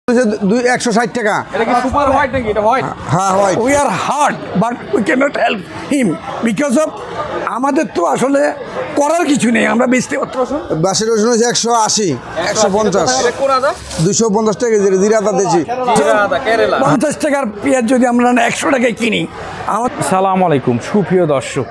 160 টাকা। এটা কি সুপার হোয়াইট নাকি? এটা হোয়াইট। হ্যাঁ white. We are hard but we cannot help him because of আমাদের তো আসলে করার কিছু নেই, আমরা বেচতে পারছি। বাসি রসুন হচ্ছে 180, 150, এটা কোন আদা? 250 টাকা কেজি জিরা আদা দিয়েছি। জিরা আদা কেরালা। 50 টাকার পেঁয়াজ যদি আমরা 100 টাকায় কিনি। আসসালামু আলাইকুম সুপ্রিয় দর্শক,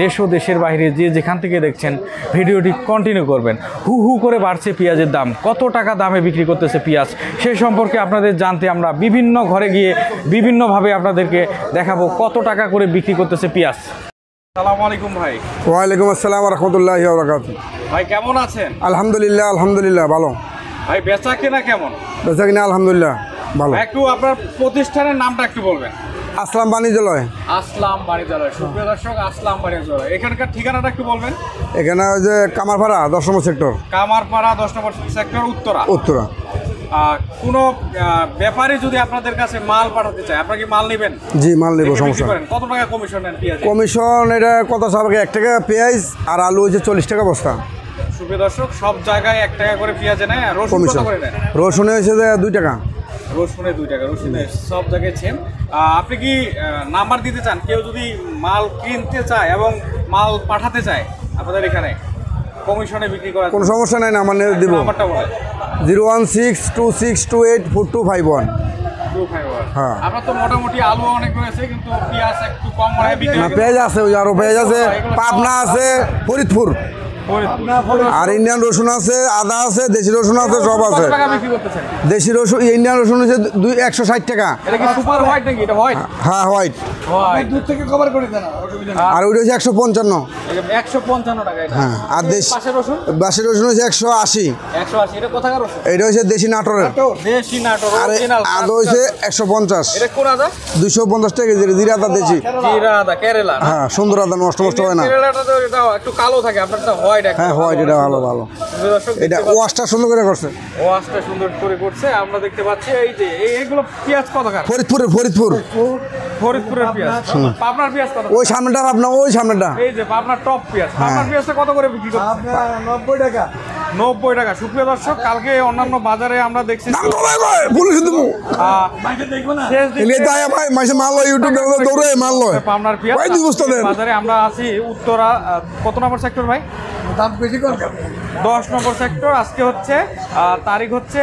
দেশ ও দেশের বাইরে যে যেখান থেকে দেখছেন ভিডিওটি কন্টিনিউ করবেন। হু হু করে বাড়ছে পেঁয়াজের দাম, কত টাকা দামে বিক্রি করতেছে পেঁয়াজ সে সম্পর্কে আপনাদের জানতে আমরা বিভিন্ন ঘরে গিয়ে বিভিন্নভাবে আপনাদেরকে দেখাবো কত টাকা করে বিক্রি করতেছে পেঁয়াজ। আসসালামু আলাইকুম ভাই। ওয়ালাইকুম আসসালাম রাহমাতুল্লাহি ওয়া বারাকাতুহু। ভাই কেমন আছেন? আলহামদুলিল্লাহ আলহামদুলিল্লাহ ভালো। ভাই বেচা কেনা কেমন? বেচা কিনা আলহামদুলিল্লাহ ভালো। একটু আপনার প্রতিষ্ঠানের নামটা একটু বলবেন। আসলাম বাণিজ্যালয়। আসলাম বাণিজ্যালয়। সুপ্রিয় দর্শক, আসলাম বাণিজ্যালয়, এখানকার ঠিকানাটা একটু বলবেন। এখানে ওই যে কামারপাড়া 10 নম্বর সেক্টর। কামারপাড়া 10 নম্বর সেক্টর, উত্তরা। উত্তরা। কোনো ব্যাপারী যদি আপনাদের কাছে মাল পাঠাতে চায়, আপনারা কি মাল নেবেন? জি মাল নেব, সমস্যা। কত টাকা কমিশন নেন পেঁয়াজ? কমিশন এটা কত সাবেকে 1 টাকা পেঁয়াজ আর আলু হচ্ছে 40 টাকা বস্তা। সুপ্রিয় দর্শক, সব জায়গায় 1 টাকা করে পেঁয়াজ নেয়। আর রসুন কত করে নেন? রসুনে হচ্ছে 2 টাকা। রসুনে 2 টাকা। রসুনে সব জায়গায় সেম। আপনি কি নাম্বার দিতে চান? কেউ যদি মাল কিনতে চায় এবং মাল পাঠাতে চায় আপনাদের এখানে কমিশনে বিক্রি করা, কোনো সমস্যা নাই না, আমার দিব। নাম্বারটা বলেন। 01626284251। হ্যাঁ। আপনার তো মোটামুটি আলু অনেক রয়েছে, কিন্তু পেঁয়াজ একটু কম মনে হয় বিক্রি না, হয়। পেঁয়াজ আছে, ওই আরো পেঁয়াজ আছে, পাবনা আছে, ফরিদপুর আর ইন্ডিয়ান রসুন আছে, আদা আছে, দেশি রসুন আছে, সব আছে। কত টাকা বিক্রি করতেছেন? দেশি রসুন ইন্ডিয়ান রসুন হচ্ছে 160 টাকা। এটা কি সুপার হোয়াইট নাকি? এটা হোয়াইট। হ্যাঁ হোয়াইট। হোয়াইট। দূর থেকে কভার করে দেন, অসুবিধা নেই। আর ওইটা হচ্ছে 155। 155 টাকা এটা। হ্যাঁ। আর পাশে রসুন? বাসি রসুন হচ্ছে 180। 180। এটা কোথাকার রসুন? এটা হচ্ছে দেশি নাটোরের। দেশি নাটোর আর অরিজিনাল। আদা হচ্ছে 150, এটা কোন আদা? 250 টাকা কেজি জিরা আদা দিয়েছি। জিরা আদা কেরালা। হ্যাঁ সুন্দর আদা, নষ্ট হয় না। কেরালাটা তো এটা একটু কালো থাকে, আপনারটা হোয়াইট। হ্যাঁ হোয়াইট, এটা ভালো ভালো। এটা ওয়াশটা সুন্দর করে করছে। ওয়াশটা সুন্দর করে করছে, আমরা দেখতে পাচ্ছি। এই যে এইগুলো পেঁয়াজ কত টাকা? ফরিদপুরের পেঁয়াজ। পাবনার পেঁয়াজ কত? ওই সামনেটা আপনার, ওই সামনেটা। এই যে পাবনার টপ পেঁয়াজ। পাবনার পেঁয়াজটা কত করে বিক্রি করছে? আপনার 90 টাকা। 90 টাকা। সুপ্রিয় দর্শক, কালকে অন্যান্য বাজারে আমরা দেখছি শেষ দিকে পাবনার পেঁয়াজ বাজারে। আমরা আছি উত্তরা কত নম্বর সেক্টর ভাই? দাম বেশি কম। 10 নম্বর সেক্টর। আজকে হচ্ছে তারিখ হচ্ছে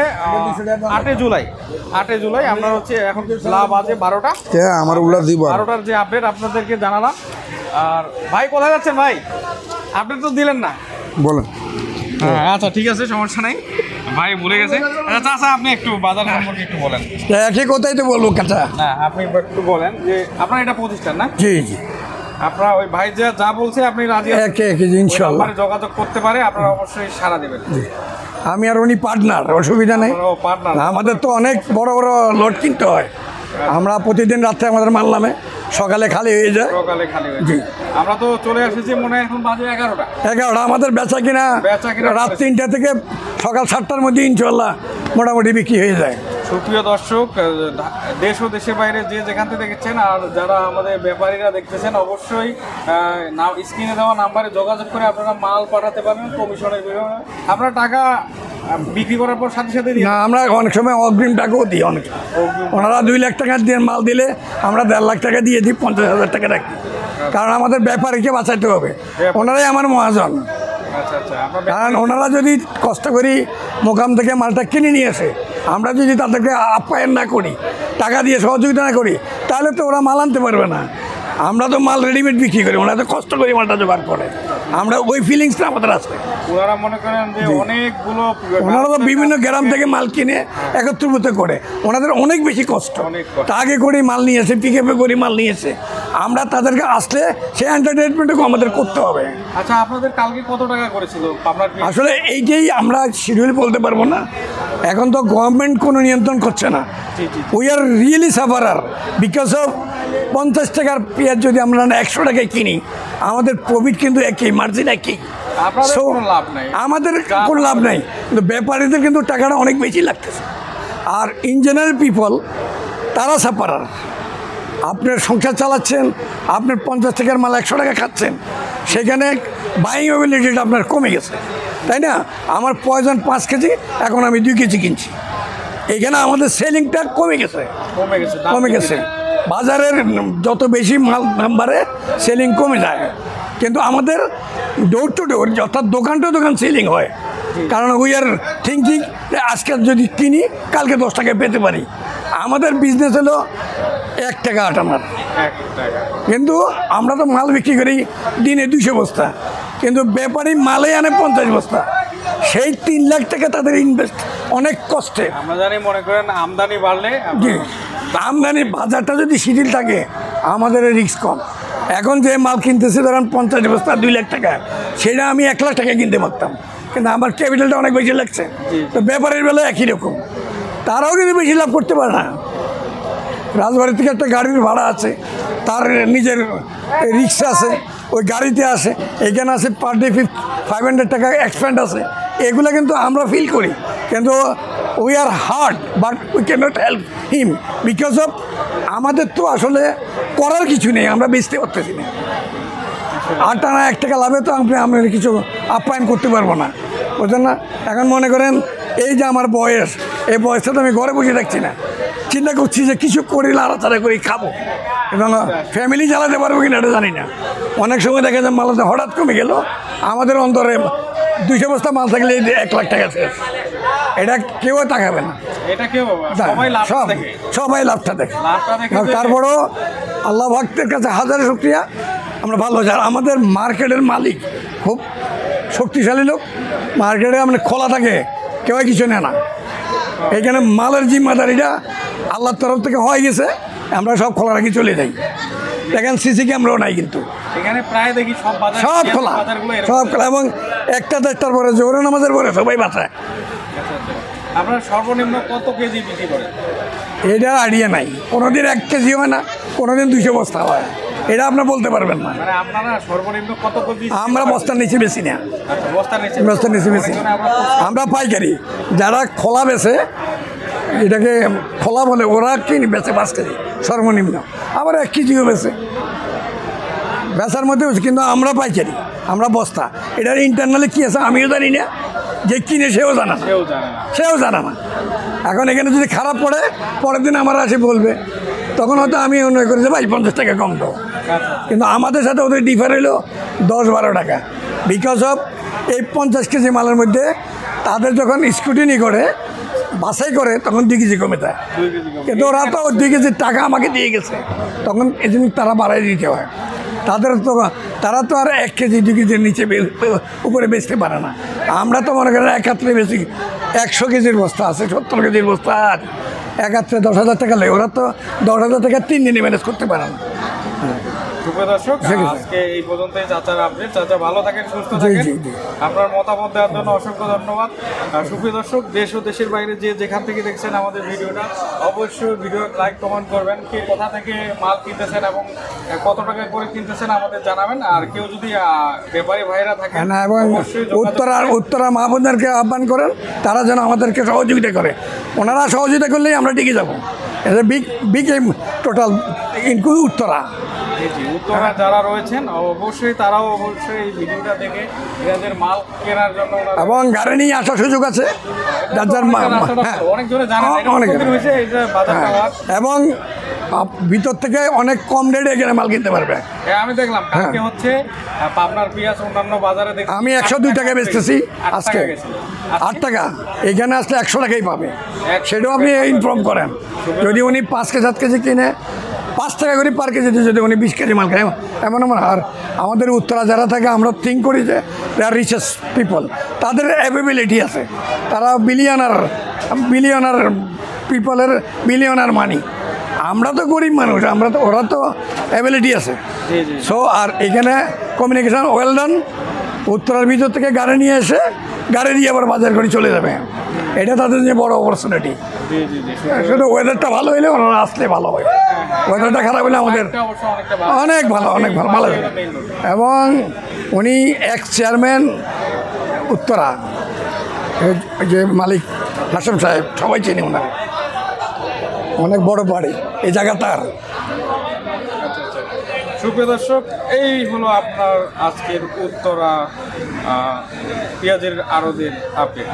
8 জুলাই। 8 জুলাই। আমরা হচ্ছে এখন লাভ আছে 12টা। আমার উল্লা দিব 12টার যে আপডেট আপনাদেরকে জানালাম। আর ভাই কোথায় যাচ্ছেন ভাই? আপডেট তো দিলেন না। বলেন। হ্যাঁ আচ্ছা ঠিক আছে, সমস্যা নেই। ভাই ভুলে গেছে। আচ্ছা আচ্ছা, আপনি একটু বাজার সম্পর্কে একটু বলেন। একই কথাই তো বলবো কাঁচা। না আপনি একটু বলেন যে আপনার এটা প্রতিষ্ঠান না? জি জি। আপনারা ওই ভাই যা বলছে আপনি রাজি আছেন? একে ইনশাআল্লাহ যোগাযোগ করতে পারে, আপনারা অবশ্যই সাড়া দেবেন। আমি আর উনি পার্টনার, অসুবিধা নেই। পার্টনার। আমাদের তো অনেক বড় বড় লোড কিনতে হয়। আমরা প্রতিদিন রাত্রে আমাদের মাল নামে, সকালে খালি হয়ে যায়। সকালে খালি হয়ে যায়। আমরা তো চলে এসেছি মনে হয় এখন বাজে 11টা। 11টা। আমাদের বেচা কিনা রাত 3টা থেকে সকাল 7টার মধ্যে ইনশাআল্লাহ মোটামুটি বিক্রি হয়ে যায়। সুপ্রিয় দর্শক, দেশ ও দেশের বাইরে যে যেখান থেকে দেখছেন আর যারা আমাদের ব্যাপারীরা দেখতেছেন, অবশ্যই স্ক্রিনে দেওয়া নাম্বারে যোগাযোগ করে আপনারা মাল পাঠাতে পারবেন কমিশনের বিনিময়ে। আপনারা টাকা বিক্রি করার পর সাথে সাথে না, আমরা অনেক সময় অগ্রিম টাকাও দিই। অনেক ওনারা 2 লাখ টাকা দিয়ে মাল দিলে আমরা 1.5 লাখ টাকা দিয়ে দিই, 50,000 টাকা রাখি। কারণ আমাদের ব্যাপারীকে বাঁচাইতে হবে, ওনারাই আমার মহাজন। আচ্ছা আচ্ছা। কারণ ওনারা যদি কষ্ট করি মোকাম থেকে মালটা কিনে নিয়ে আসে, আমরা যদি তাদেরকে আপ্যায়ন না করি, টাকা দিয়ে সহযোগিতা না করি, তাহলে তো ওরা মাল আনতে পারবে না। আমরা তো মাল রেডিমেড বিক্রি করি, ওনারা তো কষ্ট করে মালটা জোগাড় করে। আমরা ওই ফিলিংসটা আমাদের আছে। ওনারা মনে করেন যে অনেকগুলো, ওনারা তো বিভিন্ন গ্রাম থেকে মাল কিনে একত্রিত করে, ওনাদের অনেক বেশি কষ্ট। টাকে করে মাল নিয়ে এসে, পিকআপে করে মাল নিয়ে এসে, আমরা তাদেরকে আসলে সেই এন্টারটেনমেন্টটুকু আমাদের করতে হবে। আচ্ছা, আপনাদের কালকে কত টাকা করেছিল আপনার? আসলে এইটাই আমরা শিডিউল বলতে পারবো না, এখন তো গভর্নমেন্ট কোনো নিয়ন্ত্রণ করছে না। We are really sufferer because of 50 টাকার পেঁয়াজ যদি আমরা 100 টাকায় কিনি, আমাদের প্রফিট কিন্তু একই, মার্জিন একই। আমাদের কোনো লাভ নাই, কিন্তু ব্যাপারীদের কিন্তু টাকাটা অনেক বেশি লাগতেছে। আর ইন জেনারেল পিপল তারা সাফারার। আপনার সংসার চালাচ্ছেন, আপনার 50 টাকার মাল 100 টাকা খাচ্ছেন, সেখানে বাইং অ্যাবিলিটিটা আপনার কমে গেছে, তাই না? আমার প্রয়োজন 5 কেজি, এখন আমি 2 কেজি কিনছি। এখানে আমাদের সেলিংটা কমে গেছে, দাম কমে গেছে। বাজারের যত বেশি মাল নাম্বারে সেলিং কমে যায়, কিন্তু আমাদের ডোর টু ডোর অর্থাৎ দোকান টু দোকান সেলিং হয়। কারণ উই আর থিঙ্কিং আজকে যদি কিনি কালকে 10 টাকায় পেতে পারি। আমাদের বিজনেস হলো 1 টাকা আটানার, 1 টাকা। কিন্তু আমরা তো মাল বিক্রি করি দিনে 200 বস্তা, কিন্তু ব্যাপারী মালে আনে 50 বস্তা। সেই 3 লাখ টাকা তাদের ইনভেস্ট অনেক কষ্টে। আমরা জানি, মনে করেন আমদানি বাড়লে জি, আমদানি বাজারটা যদি শিথিল থাকে আমাদের রিস্ক কম। এখন যে মাল কিনতেছে ধরেন 50 বস্তা 2 লাখ টাকা, সেটা আমি 1 লাখ টাকা কিনতে পারতাম, কিন্তু আমার ক্যাপিটালটা অনেক বেশি লাগছে। তো ব্যাপারের বেলা একই রকম, তারাও কিন্তু বেশি লাভ করতে পারে না। রাজবাড়ি থেকে একটা গাড়ির ভাড়া আছে, তার নিজের রিক্সা আছে, ওই গাড়িতে আসে, এখানে আছে পার ডে 500 টাকা এক্সপেন্ড আছে। এগুলো কিন্তু আমরা ফিল করি, কিন্তু we are hard but we can not help him because of আমাদের তো আসলে করার কিছু নেই, আমরা বেচতে পারতেছি না। 8 আনা 1 টাকা লাভে তো আমরা কিছু আপ্যায়ন করতে পারবো না, বুঝলেন না? এখন মনে করেন এই যে আমার বয়স, এই বয়সটা তো আমি ঘরে বসে থাকছি না, চিন্তা করছি যে কিছু করি লাড়াচাড়া করে খাবো, এবং ফ্যামিলি চালাতে পারবো কিনা এটা জানি না। অনেক সময় দেখা যায় মালাতে হঠাৎ কমে গেল, আমাদের অন্তরে 200 বস্তা মাল থাকলে 1 লাখ টাকা শেষ, এটা কেউ তাকাবে না। এটা কেউ সবাই লাভ সব দেখে, সবাই লাভটা দেখে। লাভটা দেখে। তারপরও আল্লাহ ভক্তের কাছে হাজার শুকরিয়া, আমরা ভালো। যারা আমাদের মার্কেটের মালিক খুব শক্তিশালী লোক, মার্কেটে আমরা খোলা থাকে, কেউ কিছু নেয় না। এখানে মালের জিম্মাদারিটা আল্লাহর তরফ থেকে হয়ে গেছে, আমরা সব খোলা রাখি চলে যাই। দেখেন সিসি ক্যামেরাও নাই, কিন্তু এখানে প্রায় দেখি সব বাজার, সব খোলা, সব খোলা, এবং 1টা-1টার পরে জোরে নামাজের পরে সবাই বাঁচায়। আপনার সর্বনিম্ন কত কেজি বিক্রি করে? এটা আইডিয়া নাই, কোনোদিন 1 কেজি হয় না, কোনোদিন 200 বস্তা হয়, এটা আপনার বলতে পারবেন না। মানে আপনারা সর্বনিম্ন কত কেজি? আমরা বস্তার নিচে বেশি না, বস্তার নিচে, বস্তার নিচে বেশি। আমরা পাইকারি, যারা খোলা বেচে, এটাকে খোলা বলে, ওরা কিনে বেচে 5 কেজি সর্বনিম্ন, আবার 1 কেজিও বেচে, বেচার মধ্যে বেশি। কিন্তু আমরা পাইকারি, আমরা বস্তা। এটার ইন্টারনালি কী আছে আমিও জানি না, যে কিনে সেও জানা না, সেও জানা না। এখন এখানে যদি খারাপ পড়ে, পরের দিন আমার আসে বলবে, তখন হয়তো আমি মনে করি যে ভাই 50 টাকা কম দাও, কিন্তু আমাদের সাথে ওদের ডিফার হলো 10-12 টাকা, বিকজ অফ এই 50 কেজি মালের মধ্যে তাদের যখন স্ক্রুটিনি করে, বাছাই করে, তখন 2 কেজি কমে যায়। কিন্তু ওরা তো 2 কেজির টাকা আমাকে দিয়ে গেছে, তখন এই জন্য তারা বাড়াই দিতে হয়। তারা তো আর 1 কেজি 2 কেজির নিচে উপরে বেচতে পারে না। আমরা তো মনে করেন একাত্রে বেশি, 100 কেজির বস্তা আছে, 70 কেজির বস্তা, আর একাত্রে 10,000 টাকা লাগে, ওরা তো 10,000 টাকা 3 দিনে ম্যানেজ করতে পারে না। দর্শক, আজকে এই পর্যন্তই চাচার আপডেট। চাচা ভালো থাকেন, সুস্থ থাকেন। আপনার মতামত দেওয়ার জন্য অসংখ্য ধন্যবাদ। সুপ্রিয় দর্শক, দেশ ও দেশের বাইরে যে যেখান থেকে দেখছেন আমাদের ভিডিওটা, অবশ্যই ভিডিও লাইক কমেন্ট করবেন, কে কোথা থেকে মাল কিনতেছেন এবং কত টাকা করে কিনতেছেন আমাদের জানাবেন। আর কেউ যদি ব্যাপারী ভাইরা থাকেন, এবং উত্তরা মা বোনদেরকে আহ্বান করেন, তারা যেন আমাদেরকে সহযোগিতা করে। ওনারা সহযোগিতা করলেই আমরা টিকে যাবো। এটা big total include Uttara. Uttara যারা রয়েছেন অবশ্যই তারাও অবশ্যই এই ভিডিওটা দেখে এদের মাল কেনার জন্য, এবং গাড়ি নিয়ে আসার সুযোগ আছে, এবং ভিতর থেকে অনেক কম রেটে এখানে মাল কিনতে পারবে। আমি দেখলাম কালকে হচ্ছে পাবনার পেঁয়াজ অন্যান্য বাজারে আমি 102 টাকায় বেচতেছি, আজকে 8 টাকা, এখানে আসলে 100 টাকাই পাবে, সেটাও আপনি ইনফর্ম করেন। যদি উনি 5-7 কেজি কিনে 5 টাকা করে পার কেজিতে, যদি উনি 20 কেজি মাল খায়, এমন এমন। আর আমাদের উত্তরা যারা থাকে, আমরা থিঙ্ক করি যে দে আর রিচেস্ট পিপল, তাদের অ্যাভেবিলিটি আছে, তারা বিলিয়নার পিপলের বিলিয়নার মানি। আমরা তো গরিব মানুষ, ওরা তো অ্যাবিলিটি আছে। সো আর এখানে কমিউনিকেশান ওয়েল ডান। উত্তরার ভিতর থেকে গাড়ি নিয়ে এসে গাড়ি দিয়ে আবার বাজার করে চলে যাবে, এটা তাদের যে বড় অপরচুনিটি। শুধু ওয়েদারটা ভালো হইলে ওনারা আসলে ভালো হয়, ওয়েদারটা খারাপ হলে আমাদের অনেক ভালো ভালো। এবং উনি এক্স চেয়ারম্যান উত্তরা, যে মালিক হাসেম সাহেব, সবাই চিনি ওনার, অনেক বড় বাড়ি এই জায়গাটার। সুপ্রিয় দর্শক, এই হলো আপনার আজকের উত্তরা পেঁয়াজের আড়তের আপডেট।